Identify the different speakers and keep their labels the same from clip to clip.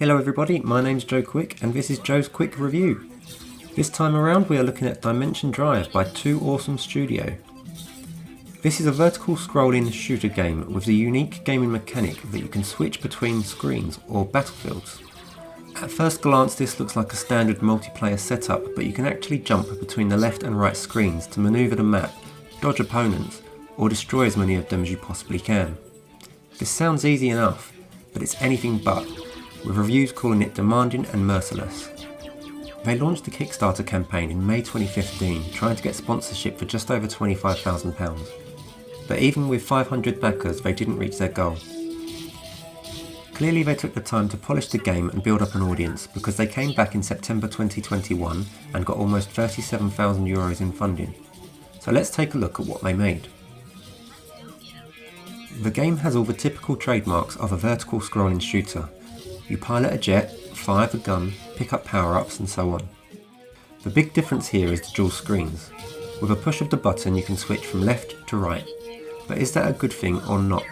Speaker 1: Hello everybody, my name's Joe Quick and this is Joe's Quick Review. This time around we are looking at Dimension Drive by Two Awesome Studio. This is a vertical scrolling shooter game with the unique gaming mechanic that you can switch between screens or battlefields. At first glance this looks like a standard multiplayer setup, but you can actually jump between the left and right screens to manoeuvre the map, dodge opponents, or destroy as many of them as you possibly can. This sounds easy enough, but it's anything but, with reviews calling it demanding and merciless. They launched the Kickstarter campaign in May 2015, trying to get sponsorship for just over £25,000. But even with 500 backers, they didn't reach their goal. Clearly they took the time to polish the game and build up an audience, because they came back in September 2021 and got almost €37,000 in funding. So let's take a look at what they made. The game has all the typical trademarks of a vertical scrolling shooter. You pilot a jet, fire the gun, pick up power-ups and so on. The big difference here is the dual screens. With a push of the button you can switch from left to right. But is that a good thing or not?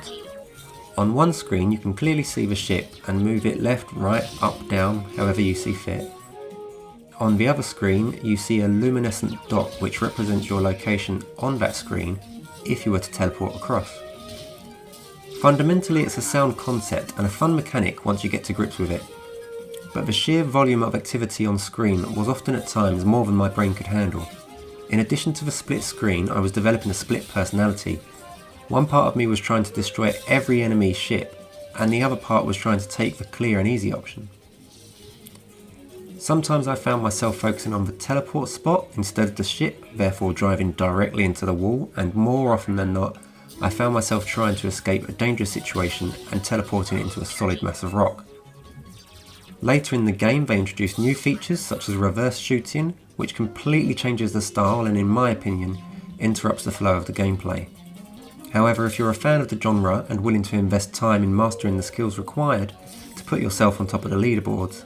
Speaker 1: On one screen you can clearly see the ship and move it left, right, up, down, however you see fit. On the other screen you see a luminescent dot which represents your location on that screen if you were to teleport across. Fundamentally it's a sound concept and a fun mechanic once you get to grips with it. But the sheer volume of activity on screen was often at times more than my brain could handle. In addition to the split screen, I was developing a split personality. One part of me was trying to destroy every enemy ship, and the other part was trying to take the clear and easy option. Sometimes I found myself focusing on the teleport spot instead of the ship, therefore driving directly into the wall, and more often than not, I found myself trying to escape a dangerous situation and teleporting it into a solid mass of rock. Later in the game they introduced new features such as reverse shooting, which completely changes the style and in my opinion interrupts the flow of the gameplay. However, if you're a fan of the genre and willing to invest time in mastering the skills required to put yourself on top of the leaderboards,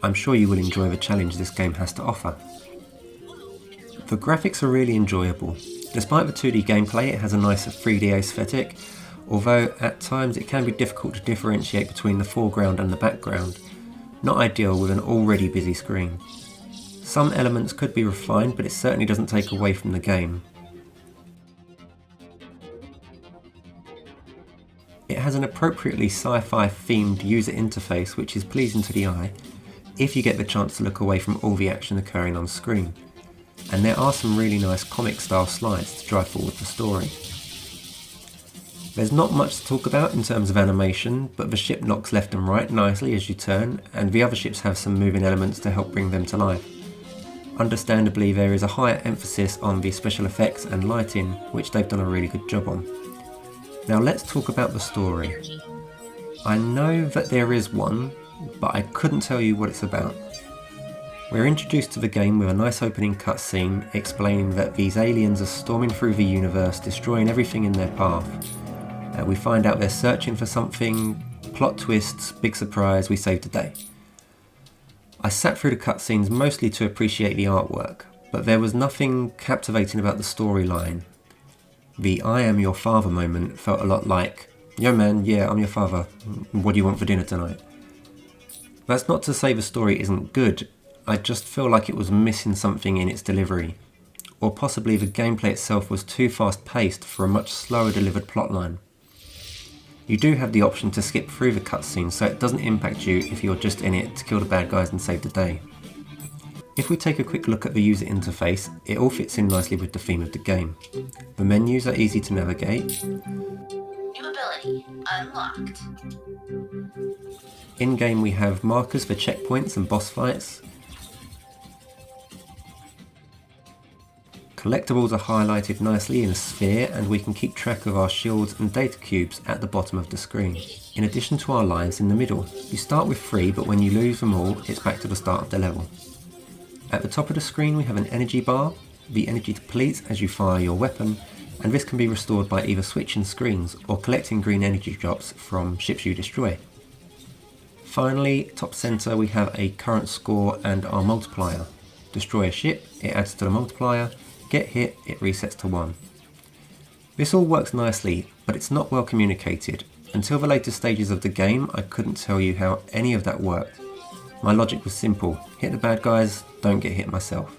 Speaker 1: I'm sure you will enjoy the challenge this game has to offer. The graphics are really enjoyable. Despite the 2D gameplay, it has a nice 3D aesthetic, although at times it can be difficult to differentiate between the foreground and the background, not ideal with an already busy screen. Some elements could be refined, but it certainly doesn't take away from the game. It has an appropriately sci-fi themed user interface which is pleasing to the eye, if you get the chance to look away from all the action occurring on screen. And there are some really nice comic style slides to drive forward the story. There's not much to talk about in terms of animation, but the ship knocks left and right nicely as you turn, and the other ships have some moving elements to help bring them to life. Understandably there is a higher emphasis on the special effects and lighting, which they've done a really good job on. Now let's talk about the story. I know that there is one, but I couldn't tell you what it's about. We're introduced to the game with a nice opening cutscene explaining that these aliens are storming through the universe, destroying everything in their path. We find out they're searching for something, plot twists, big surprise, we saved the day. I sat through the cutscenes mostly to appreciate the artwork, but there was nothing captivating about the storyline. The I am your father moment felt a lot like, yo man, yeah, I'm your father, what do you want for dinner tonight? That's not to say the story isn't good, I just feel like it was missing something in its delivery, or possibly the gameplay itself was too fast paced for a much slower delivered plotline. You do have the option to skip through the cutscenes, so it doesn't impact you if you're just in it to kill the bad guys and save the day. If we take a quick look at the user interface, it all fits in nicely with the theme of the game. The menus are easy to navigate.
Speaker 2: New ability unlocked.
Speaker 1: In-game we have markers for checkpoints and boss fights. Collectibles are highlighted nicely in a sphere, and we can keep track of our shields and data cubes at the bottom of the screen, in addition to our lives in the middle. You start with 3, but when you lose them all, it's back to the start of the level. At the top of the screen we have an energy bar. The energy depletes as you fire your weapon, and this can be restored by either switching screens or collecting green energy drops from ships you destroy. Finally, top centre we have a current score and our multiplier. Destroy a ship, it adds to the multiplier. Get hit, it resets to 1. This all works nicely, but it's not well communicated, Until the later stages of the game, I couldn't tell you how any of that worked. My logic was simple: hit the bad guys, don't get hit myself.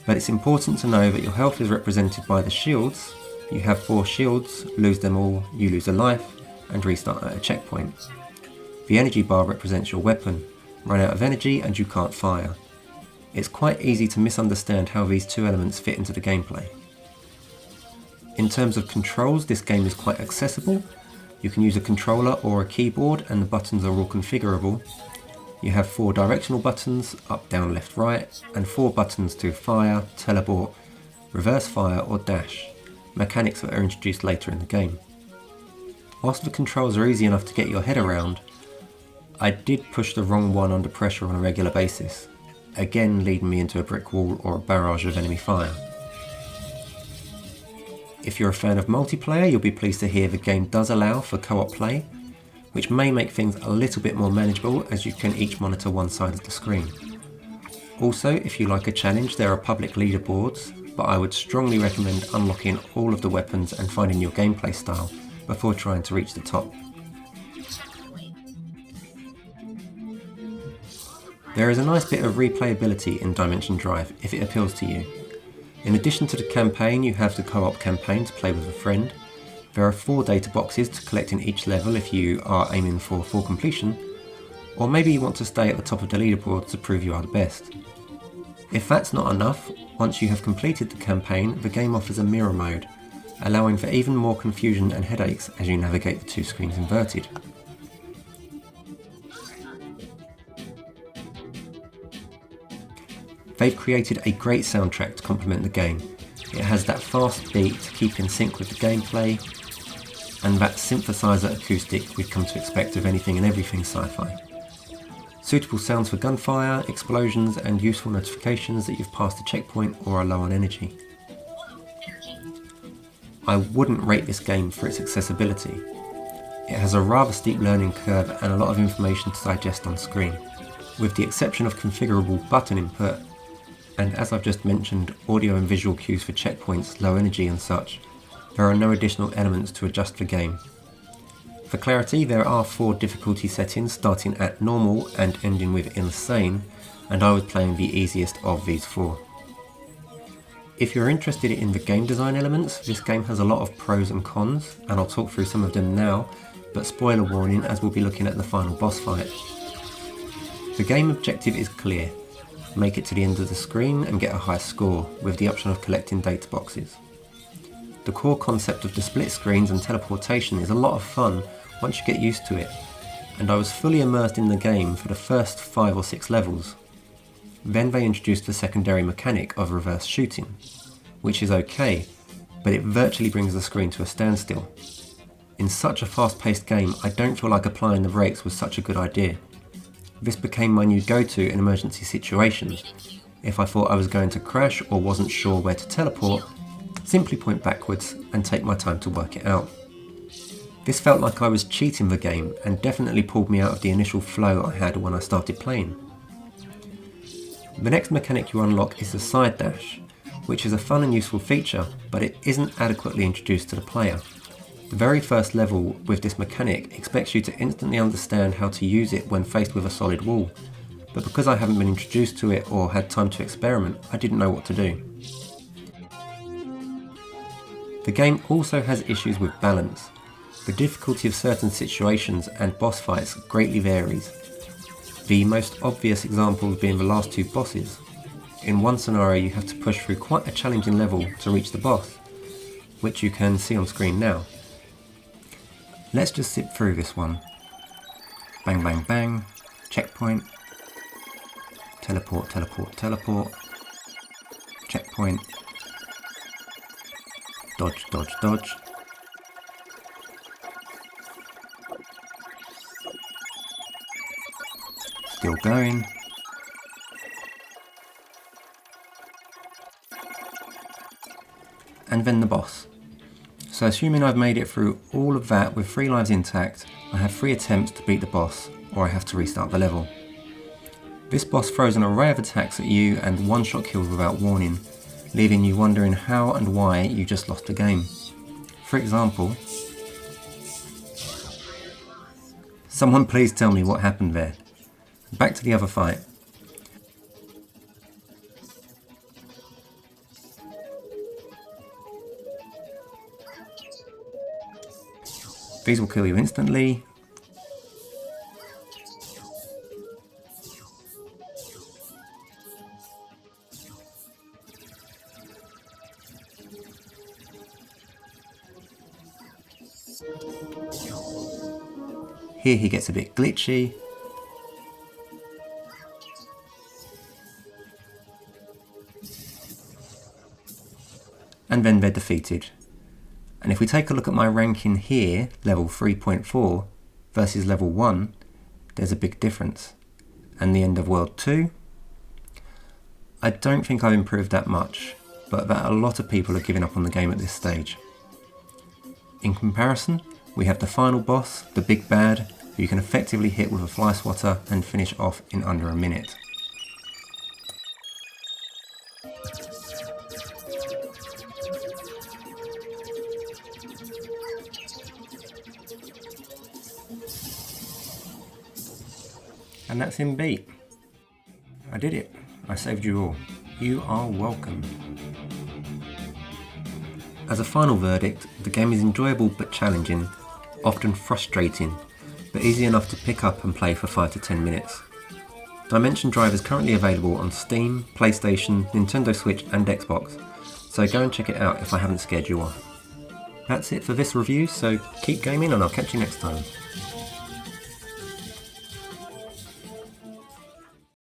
Speaker 1: But it's important to know that your health is represented by the shields. You have 4 shields, lose them all, you lose a life, and restart at a checkpoint. The energy bar represents your weapon. Run out of energy and you can't fire. It's quite easy to misunderstand how these 2 elements fit into the gameplay. In terms of controls, this game is quite accessible. You can use a controller or a keyboard and the buttons are all configurable. You have 4 directional buttons, up, down, left, right, and 4 buttons to fire, teleport, reverse fire or dash, mechanics that are introduced later in the game. Whilst the controls are easy enough to get your head around, I did push the wrong one under pressure on a regular basis, again leading me into a brick wall or a barrage of enemy fire. If you're a fan of multiplayer, you'll be pleased to hear the game does allow for co-op play, which may make things a little bit more manageable as you can each monitor one side of the screen. Also, if you like a challenge, there are public leaderboards, but I would strongly recommend unlocking all of the weapons and finding your gameplay style before trying to reach the top. There is a nice bit of replayability in Dimension Drive if it appeals to you. In addition to the campaign, you have the co-op campaign to play with a friend. There are 4 data boxes to collect in each level if you are aiming for full completion, or maybe you want to stay at the top of the leaderboard to prove you are the best. If that's not enough, once you have completed the campaign, the game offers a mirror mode, allowing for even more confusion and headaches as you navigate the 2 screens inverted. They've created a great soundtrack to complement the game. It has that fast beat to keep in sync with the gameplay, and that synthesizer acoustic we've come to expect of anything and everything sci-fi. Suitable sounds for gunfire, explosions, and useful notifications that you've passed a checkpoint or are low on energy. I wouldn't rate this game for its accessibility. It has a rather steep learning curve and a lot of information to digest on screen, with the exception of configurable button input, and as I've just mentioned, audio and visual cues for checkpoints, low energy and such. There are no additional elements to adjust the game. For clarity, there are 4 difficulty settings starting at normal and ending with insane, and I was playing the easiest of these 4. If you're interested in the game design elements, this game has a lot of pros and cons, and I'll talk through some of them now, but spoiler warning as we'll be looking at the final boss fight. The game objective is clear: make it to the end of the screen and get a high score, with the option of collecting data boxes. The core concept of the split screens and teleportation is a lot of fun once you get used to it, and I was fully immersed in the game for the first 5 or 6 levels. Then they introduced the secondary mechanic of reverse shooting, which is okay, but it virtually brings the screen to a standstill. In such a fast-paced game, I don't feel like applying the brakes was such a good idea. This became my new go-to in emergency situations. If I thought I was going to crash or wasn't sure where to teleport, simply point backwards and take my time to work it out. This felt like I was cheating the game and definitely pulled me out of the initial flow I had when I started playing. The next mechanic you unlock is the side dash, which is a fun and useful feature, but it isn't adequately introduced to the player. The very first level with this mechanic expects you to instantly understand how to use it when faced with a solid wall, but because I haven't been introduced to it or had time to experiment, I didn't know what to do. The game also has issues with balance. The difficulty of certain situations and boss fights greatly varies. The most obvious examples being the last 2 bosses. In one scenario you have to push through quite a challenging level to reach the boss, which you can see on screen now. Let's just zip through this one. Bang bang bang, checkpoint, teleport, teleport, teleport, checkpoint, dodge, dodge, dodge. Still going. And then the boss. So assuming I've made it through all of that with 3 lives intact, I have 3 attempts to beat the boss, or I have to restart the level. This boss throws an array of attacks at you and one-shot kills without warning, leaving you wondering how and why you just lost the game. For example, Someone please tell me what happened there. Back to the other fight. These will kill you instantly. Here he gets a bit glitchy. And then they're defeated. And if we take a look at my ranking here, level 3.4 versus level 1, there's a big difference. And the end of World 2, I don't think I've improved that much, but that a lot of people are giving up on the game at this stage. In comparison, we have the final boss, the big bad, who you can effectively hit with a fly swatter and finish off in under a minute. And that's him beat. I did it. I saved you all. You are welcome. As a final verdict, the game is enjoyable but challenging, often frustrating, but easy enough to pick up and play for 5 to 10 minutes. Dimension Drive is currently available on Steam, PlayStation, Nintendo Switch and Xbox, so go and check it out if I haven't scared you off. That's it for this review, so keep gaming and I'll catch you next time.